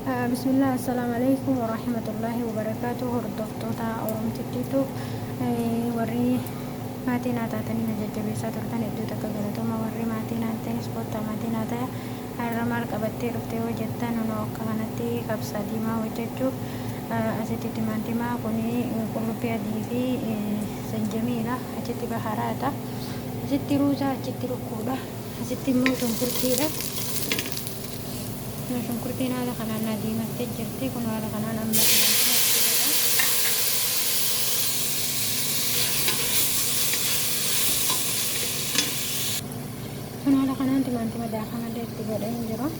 بسم الله السلام عليكم ورحمة الله وبركاته هردفتوتا أورمتتو وري ماتينا تاتني نججبيسا ترتن إدو تكغلتما وري ماتينا تنس بوتا ماتينا تا الرمال قبتي رفتي وجدتان ونوكا كانتي كبسا ديما وججو أسيتي تمانتما كوني قلوبيا دي في سنجميلة أجتي بحراتا أسيتي روزا أجتي ركودا أسيتي موتن كرتيرا shunkurtiin haala kanaan diimattee jirti. Kun haala kanaan amma kun haala kanaan timaantima daakamillee itti godhee hin jiru.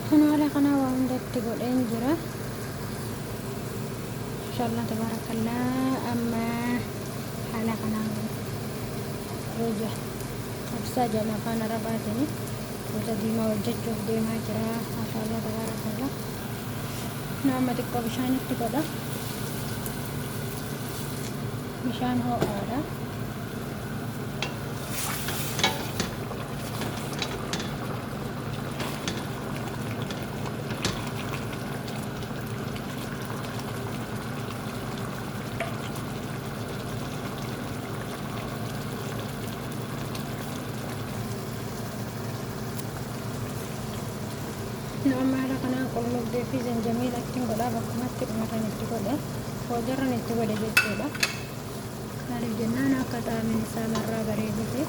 Kun haala kanaa waa hundatti godheen jira. Inshallah tabarakallah. Amma haala kanaan roja absaa jala afaan arabaatiin roja diimaa hojjechuuf deemaa jira. Mashallah tabarakallah. Amma xiqqoo bishaanitti godha. Bishaan ho'aadha. Nama haala kanaan qullubbii fi zanjabiila ittiin godhaa bakkumatti dhumatan itti godhe hoojarran itti godhe jechuudha. Maaliif jennaan akka xaamiin isaa marraa bareedute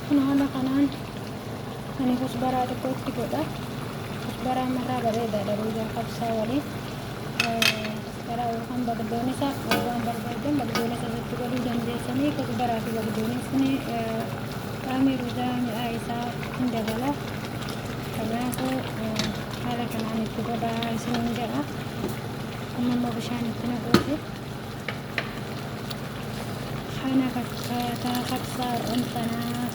kun haala kanaan ani kusbaraa xiqqootti godha. Kusbaraa marraa bareedaadha roojaa qabsaa waliin kusbaraa yookaan bagdoonisa waan barbaadan bagdoonisa irratti godhuu dandeessanii kusbaraa fi bagdoonisni qaamii roojaa mi'aa isaa hin dabala. Kanaafuu haala kanaan itti godhaa isiniin jedha. Amma immoo bishaan itti naquuti. Kana fakkaataa qabsaa onfanaa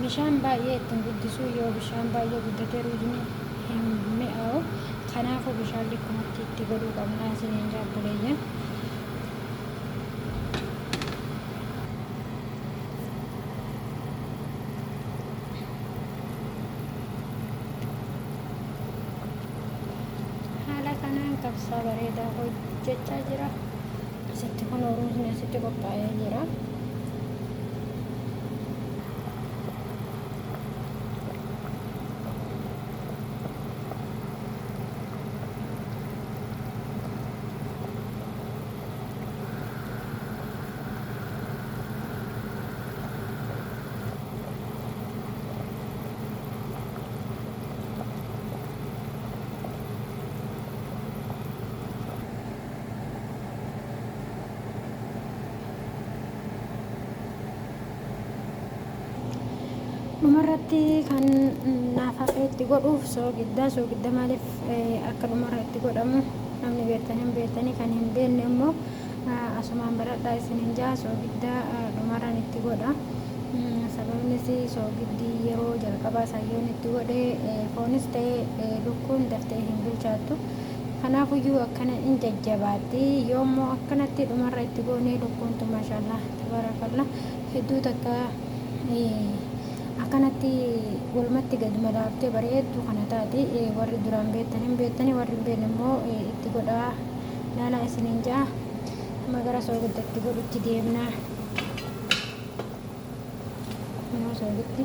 bishaan baay'ee ittiin guddisuu yoo bishaan baay'ee guddatee ruujni hin mi'aawu. Kanaafuu bishaan likkumatti itti godhuu qabna isiniin jaabbuleeyyan. Haala kanaan qabsaa bareedaa hojjechaa jira. Asitti kun ruujni asitti qophaa'ee jira. dhumarratti kan naaf hafee itti godhuuf soogidda maaliif akka dhumarra itti godhamu namni beektanii kan hin beekne immoo asumaan baradhaa isiniin jaa soogidda dhumarraan itti godha. Sababnis soogiddi yeroo jalqabaa sayyoon itti godhe foonis ta'ee lukkuun daftee hin bilchaattu. Kanaafuyyuu akkana in jajjabaatti yoommoo akkanatti dhumarra itti goonee lukkuuntu maashaallah tabarakallah hedduu takka akkanatti walumatti gad madaaftee bareedduu kana taati. Warri duraan beektan hin beektanii warri hin beekne immoo itti godhaa ilaalaa isiniin jaa. Amma gara soogidda itti godhutti deemnaa. Kunoo soogiddi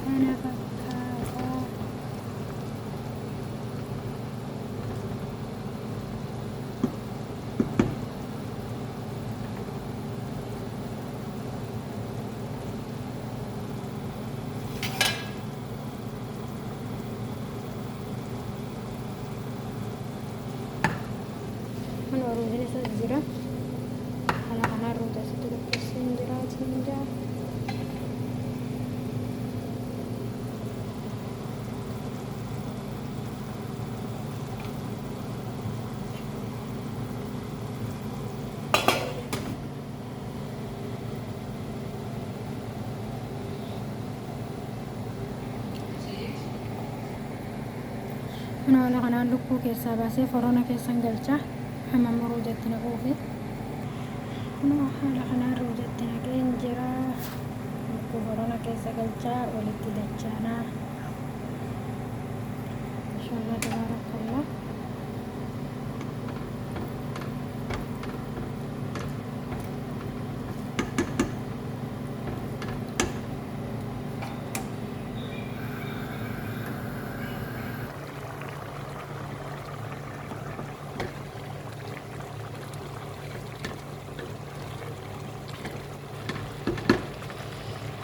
kana fakkaata. Kun ruutiin isas jira. Kana ruuta asitti qopheessee hin jira. Kun kanaan lukkuu keessaa baasee forona keessan galcha. Hamma ruujatti naquufi. Kunoo haala kanaan ruujatti naqeen jira. Lukkuu forona keessa galchaa walitti dachaanaa. Maashaallah tabarakallah.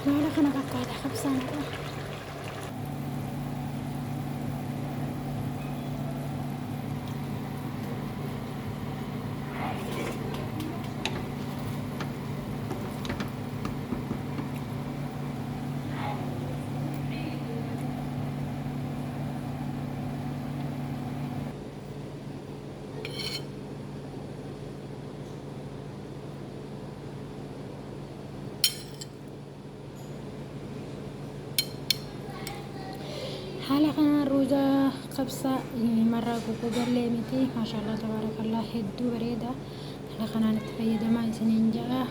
Haala kana fakkaata qabsaanadha. Haala kanaan ruuza qabsaa marraa goggogallee miti. Maashaallah tabarakallah hedduu bareeda. Haala kanaan itti fayyadamaa isiniin jaa.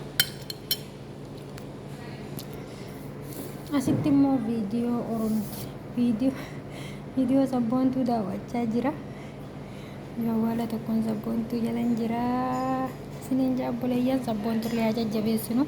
Asitti immoo viidiyoo sabboontuu daawwachaa jira. Jawwaala tokkoon sabboontuu jalan jira. Isiniin jaa obboleeyyan sabboontuu illee haa jajjabeessinu.